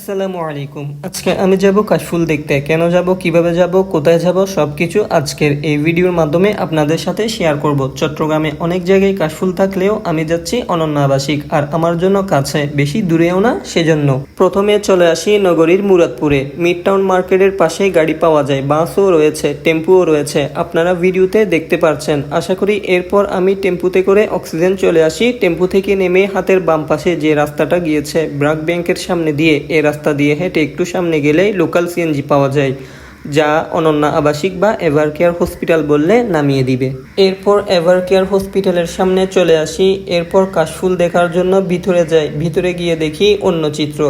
আসসালামু আলাইকুম। আজকে আমি যাব কাশফুল দেখতে। কেন যাব, কিভাবে যাব, কোথায় যাব, সবকিছু আজকের এই ভিডিওর মাধ্যমে আপনাদের সাথে শেয়ার করব। চট্টগ্রামে অনেক জায়গায় কাশফুল থাকলেও আমি যাচ্ছি অনন্য আবাসিক, আর আমার জন্য কাছে, বেশি দূরেও না, সেজন্য প্রথমে চলে আসি নগরীর মুরাদপুরে। মিড টাউন মার্কেটের পাশেই গাড়ি পাওয়া যায়, বাসও রয়েছে, টেম্পুও রয়েছে, আপনারা ভিডিওতে দেখতে পাচ্ছেন আশা করি। এরপর আমি টেম্পুতে করে অক্সিজেন চলে আসি। টেম্পু থেকে নেমে হাতের বাম পাশে যে রাস্তাটা গিয়েছে ব্র্যাক ব্যাংকের সামনে দিয়ে, এই রাস্তা দিয়ে হেঁটে একটু সামনে গেলেই লোকাল সিএনজি পাওয়া যায়, যা অনন্যা আবাসিক বা এভার কেয়ার হসপিটাল বললে নামিয়ে দিবে। এরপর এভার কেয়ার হসপিটালের সামনে চলে আসি। এরপর কাশফুল দেখার জন্য ভিতরে যাই। ভিতরে গিয়ে দেখি অন্য চিত্র।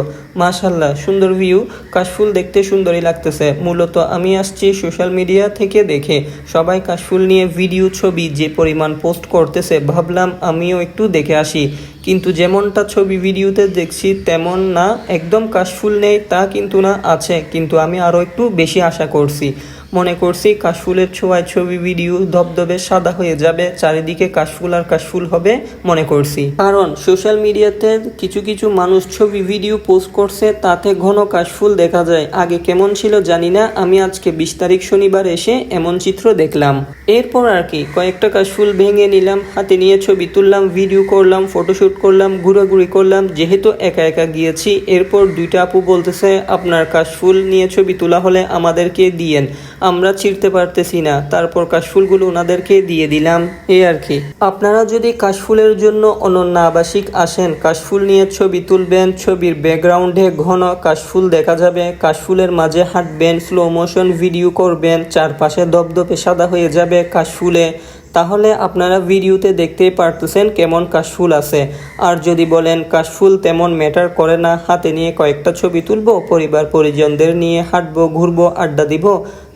মাশাল্লাহ, সুন্দর ভিউ। কাশফুল দেখতে সুন্দরই লাগতেছে। মূলত আমি আসছি সোশ্যাল মিডিয়া থেকে দেখে। সবাই কাশফুল নিয়ে ভিডিও, ছবি যে পরিমাণ পোস্ট করতেছে, ভাবলাম আমিও একটু দেখে আসি। কিন্তু যেমনটা ছবি ভিডিওতে দেখছি তেমন না, একদম কাশফুল নেই তা কিন্তু না, আছে, কিন্তু আমি আরও একটু বেশি আশা করছি। মনে করছি কাশফুলের ছোঁয়ায় ছবি ভিডিও ধবধবে সাদা হয়ে যাবে, চারিদিকে কাশফুল আর কাশফুল হবে মনে করছি। কারণ সোশ্যাল মিডিয়াতে কিছু কিছু মানুষ ছবি ভিডিও পোস্ট করছে, তাতে ঘন কাশফুল দেখা যায়। আগে কেমন ছিল জানি না, আমি আজকে 20 তারিখ শনিবার এসে এমন চিত্র দেখলাম। এরপর আর কি কয়েকটা কাশফুল ভেঙে নিলাম, হাতে নিয়ে ছবি তুললাম, ভিডিও করলাম, ফটোশ্যুট করলাম, ঘোরাঘুরি করলাম, যেহেতু একা একা গিয়েছি। এরপর দুইটা আপু বলতেছে, আপনার কাশফুল নিয়ে ছবি তোলা হলে আমাদেরকে দিয়েন, আমরা ছিঁড়তে পারতেছি না। তারপর কাশফুলগুলো ওনাদেরকে দিয়ে দিলাম, এই আর কি। আপনারা যদি কাশফুলের জন্য অনন্য আবাসিক আসেন, কাশফুল নিয়ে ছবি তুলবেন, ছবির ব্যাকগ্রাউন্ডে ঘন কাশফুল দেখা যাবে, কাশফুলের মাঝে হাঁটবেন, স্লো মোশন ভিডিও করবেন, চারপাশে দপদপে সাদা হয়ে যাবে কাশফুলে, তাহলে আপনারা ভিডিওতে দেখতেই পারতেছেন কেমন কাশফুল আছে। আর যদি বলেন কাশফুল তেমন ম্যাটার করে না, হাতে নিয়ে কয়েকটা ছবি তুলবো, পরিবার পরিজনদের নিয়ে হাঁটবো, ঘুরবো, আড্ডা দিব,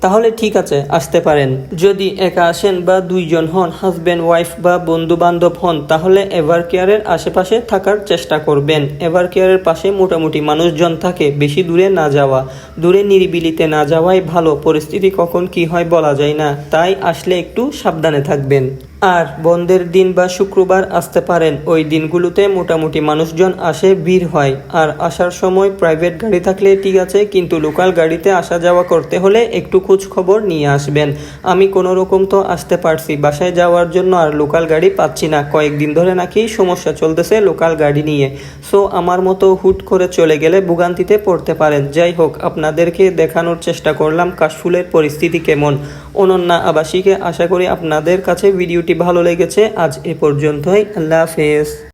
তাহলে ঠিক আছে, আসতে পারেন। যদি একা আসেন বা দুইজন হন, হাজব্যান্ড ওয়াইফ বা বন্ধু বান্ধব হন, তাহলে এভার কেয়ারের আশেপাশে থাকার চেষ্টা করবেন। এভার কেয়ারের পাশে মোটামুটি মানুষজন থাকে, বেশি দূরে না যাওয়া, দূরে নিরিবিলিতে না যাওয়াই ভালো। পরিস্থিতি কখন কি হয় বলা যায় না, তাই আসলে একটু সাবধানে থাকবেন। আর বন্ধের দিন বা শুক্রবার আসতে পারেন, ওই দিনগুলোতে মোটামুটি মানুষজন আসে, ভিড় হয়। আর আসার সময় প্রাইভেট গাড়ি থাকলে ঠিক আছে, কিন্তু লোকাল গাড়িতে আসা যাওয়া করতে হলে একটু খোঁজ খবর নিয়ে আসবেন। আমি কোনো রকম তো আসতে পারছি বাসায় যাওয়ার জন্য, আর লোকাল গাড়ি পাচ্ছি না। কয়েকদিন ধরে নাকি সমস্যা চলতেছে লোকাল গাড়ি নিয়ে। সো আমার মতো হুট করে চলে গেলে ভোগান্তিতে পড়তে পারেন। যাই হোক, আপনাদেরকে দেখানোর চেষ্টা করলাম কাশফুলের পরিস্থিতি কেমন। অনন্যা আবাসিকে আশা করি আপনাদের কাছে ভিডিওটি ভালো লেগেছে। আজ এ পর্যন্তই, আল্লাহ হাফেজ।